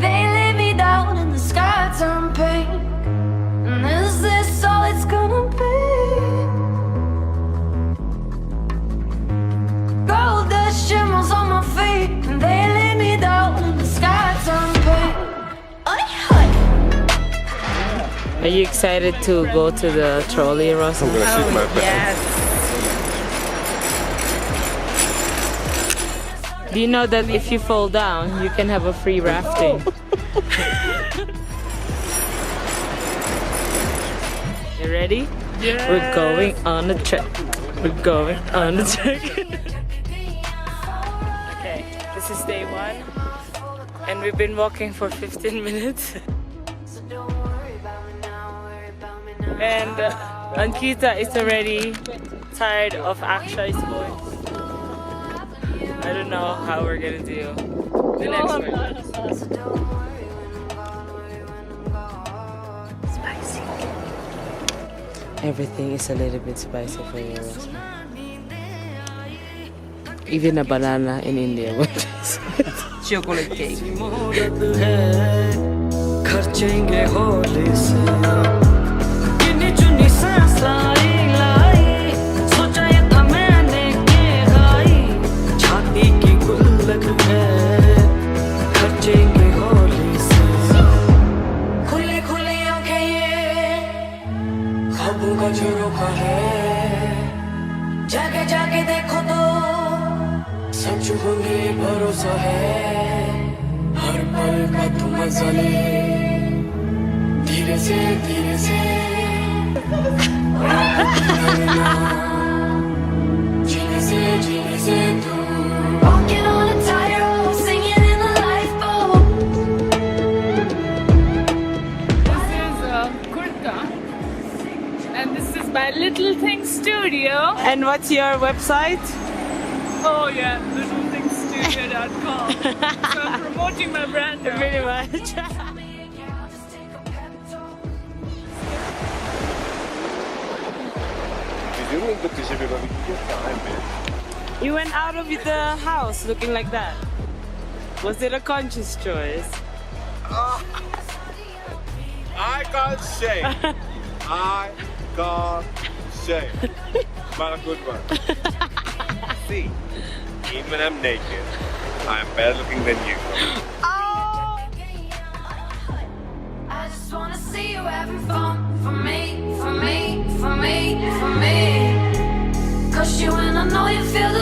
They lay me down and the sky turned pink. And is this all it's gonna be? Gold dust shimmers on my feet, and they lay me down and the sky turned pink. Are you excited to go to the trolley, Rosa? I'm gonna shit my pants. Yes. Do you know that if you fall down, you can have a free rafting? You ready? Yeah. We're going on a trip. We're going on a trip. Okay, this is day 1. And we've been walking for 15 minutes. And Ankita is already tired of Aisha's voice. I don't know how we're gonna do the next one. Spicy. Everything is a little bit spicy for you, Rosa. Even a banana in India would taste it. Chocolate cake. जाके जाके देखो तो सच होंगे भरोसा है हर पल का तुम मजा ले धीरे से जीने से तू walking on a tightrope singing in the lifeboat. This is Kurta, and this is my Little Things Studio. And what's your website? Oh yeah, littlethingstudio.com. So I'm promoting my brand now. Very much. You went out of the house looking like that. Was it a conscious choice? I can't say. I can't say. But a good one. See, even when I'm naked, I'm better looking than you. I just wanna see you having fun for me. Cause you and I know you feel